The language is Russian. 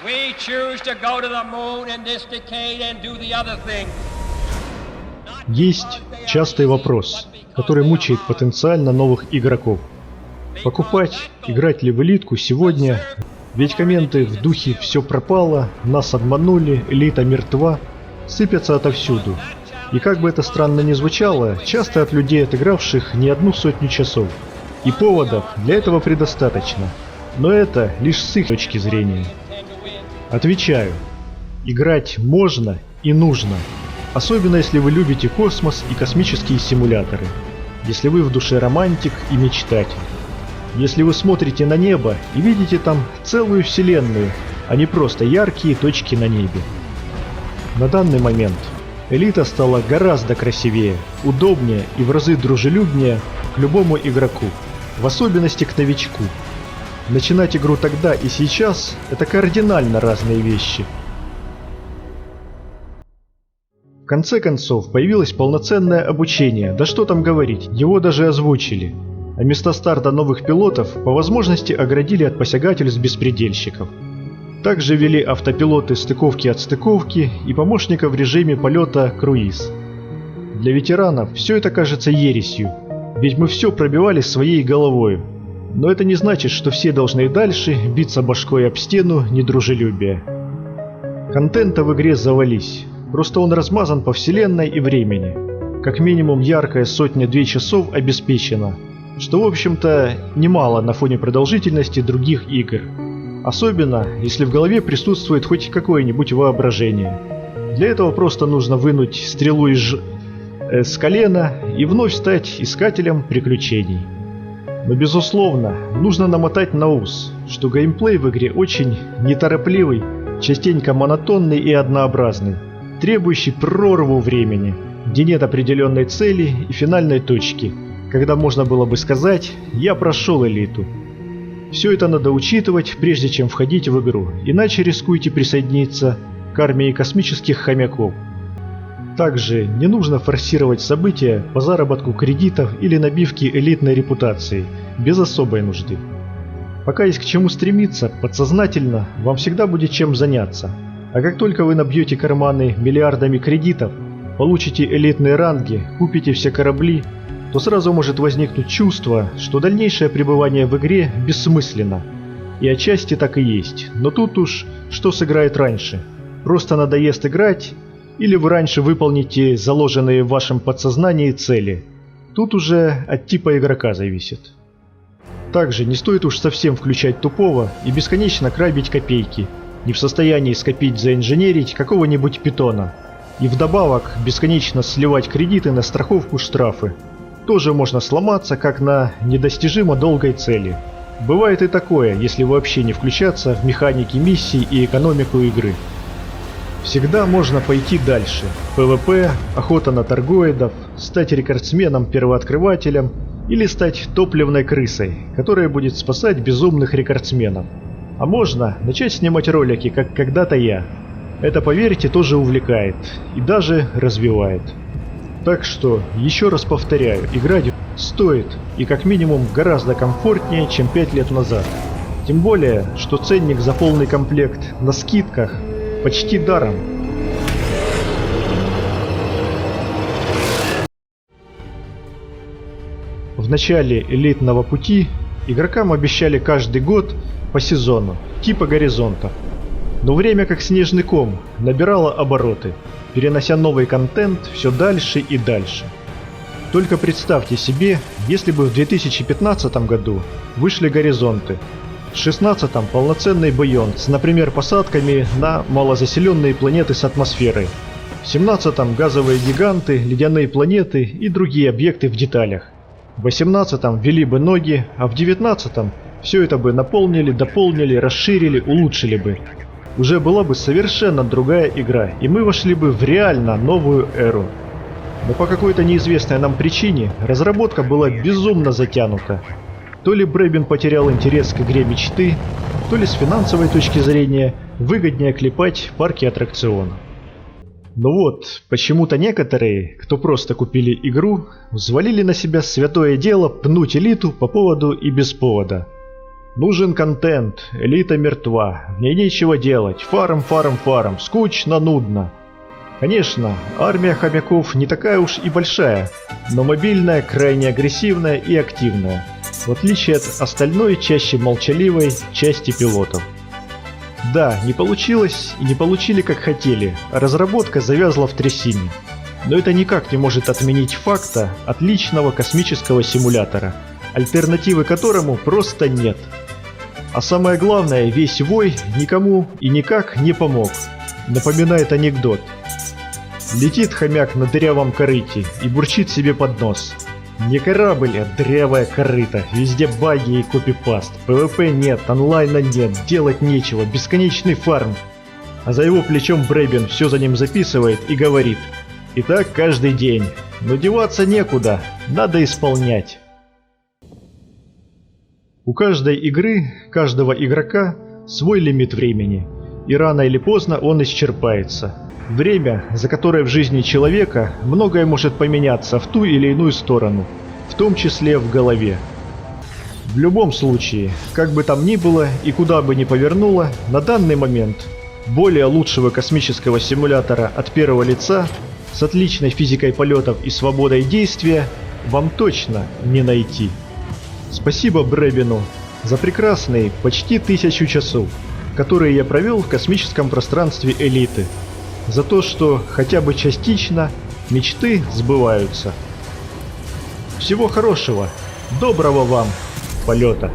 We choose to go to the moon in this decade and do the other thing. Есть частый вопрос, который мучает потенциально новых игроков. Покупать, играть ли в элитку сегодня? Ведь комменты в духе «все пропало», «нас обманули», «элита мертва» сыпятся отовсюду. И как бы это странно ни звучало, часто от людей, отыгравших не одну сотню часов. И поводов для этого предостаточно. Но это лишь с их точки зрения. Отвечаю, играть можно и нужно. Особенно если вы любите космос и космические симуляторы. Если вы в душе романтик и мечтатель. Если вы смотрите на небо и видите там целую вселенную, а не просто яркие точки на небе. На данный момент элита стала гораздо красивее, удобнее и в разы дружелюбнее к любому игроку, в особенности к новичку. Начинать игру тогда и сейчас – это кардинально разные вещи. В конце концов, появилось полноценное обучение, да что там говорить, его даже озвучили. А места старта новых пилотов по возможности оградили от посягательств беспредельщиков. Также ввели автопилоты стыковки-отстыковки и помощника в режиме полета круиз. Для ветеранов все это кажется ересью, ведь мы все пробивали своей головой. Но это не значит, что все должны и дальше биться башкой об стену недружелюбия. Контента в игре завались, просто он размазан по вселенной и времени. Как минимум яркая 100-2 часов обеспечена, что в общем-то немало на фоне продолжительности других игр. Особенно, если в голове присутствует хоть какое-нибудь воображение. Для этого просто нужно вынуть стрелу с колена и вновь стать искателем приключений. Но безусловно, нужно намотать на ус, что геймплей в игре очень неторопливый, частенько монотонный и однообразный, требующий прорву времени, где нет определенной цели и финальной точки, когда можно было бы сказать «я прошел элиту». Все это надо учитывать, прежде чем входить в игру, иначе рискуете присоединиться к армии космических хомяков. Также не нужно форсировать события по заработку кредитов или набивке элитной репутации, без особой нужды. Пока есть к чему стремиться, подсознательно вам всегда будет чем заняться. А как только вы набьете карманы миллиардами кредитов, получите элитные ранги, купите все корабли, то сразу может возникнуть чувство, что дальнейшее пребывание в игре бессмысленно. И отчасти так и есть, но тут уж что сыграет раньше? Просто надоест играть, или вы раньше выполните заложенные в вашем подсознании цели. Тут уже от типа игрока зависит. Также не стоит уж совсем включать тупого и бесконечно грабить копейки, не в состоянии скопить заинженерить какого-нибудь питона. И вдобавок бесконечно сливать кредиты на страховку штрафы. Тоже можно сломаться, как на недостижимо долгой цели. Бывает и такое, если вообще не включаться в механики миссий и экономику игры. Всегда можно пойти дальше. ПВП, охота на торгоидов, стать рекордсменом-первооткрывателем или стать топливной крысой, которая будет спасать безумных рекордсменов. А можно начать снимать ролики, как когда-то я. Это, поверьте, тоже увлекает и даже развивает. Так что, еще раз повторяю, играть стоит и как минимум гораздо комфортнее, чем 5 лет назад. Тем более, что ценник за полный комплект на скидках почти даром. В начале элитного пути игрокам обещали каждый год по сезону, типа горизонта. Но время как снежный ком набирало обороты, перенося новый контент все дальше и дальше. Только представьте себе, если бы в 2015 году вышли горизонты, в 2016 полноценный Beyond с, например, посадками на малозаселенные планеты с атмосферой, в 2017 газовые гиганты, ледяные планеты и другие объекты в деталях. В 2018 ввели бы ноги, а в 2019 все это бы наполнили, дополнили, расширили, улучшили бы. Уже была бы совершенно другая игра, и мы вошли бы в реально новую эру. Но по какой-то неизвестной нам причине разработка была безумно затянута. То ли Брейбен потерял интерес к игре мечты, то ли с финансовой точки зрения выгоднее клепать парки аттракционов. Но вот, почему-то некоторые, кто просто купили игру, взвалили на себя святое дело пнуть элиту по поводу и без повода. Нужен контент, элита мертва, в ней нечего делать, фарм, фарм, фарм, скучно, нудно. Конечно, армия хомяков не такая уж и большая, но мобильная, крайне агрессивная и активная, в отличие от остальной, чаще молчаливой части пилотов. Да, не получилось и не получили как хотели, а разработка завязла в трясине. Но это никак не может отменить факта отличного космического симулятора, альтернативы которому просто нет. А самое главное, весь вой никому и никак не помог. Напоминает анекдот. Летит хомяк на дырявом корыте и бурчит себе под нос. Не корабль, а дырявая корыта, везде баги и копипаст, ПВП нет, онлайна нет, делать нечего, бесконечный фарм. А за его плечом Бребен все за ним записывает и говорит: и так каждый день, но деваться некуда, надо исполнять. У каждой игры, каждого игрока свой лимит времени, и рано или поздно он исчерпается. Время, за которое в жизни человека многое может поменяться в ту или иную сторону, в том числе в голове. В любом случае, как бы там ни было и куда бы ни повернуло, на данный момент более лучшего космического симулятора от первого лица с отличной физикой полетов и свободой действия вам точно не найти. Спасибо Бребену за прекрасные почти 1000 часов, которые я провел в космическом пространстве элиты. За то, что хотя бы частично мечты сбываются. Всего хорошего, доброго вам полета!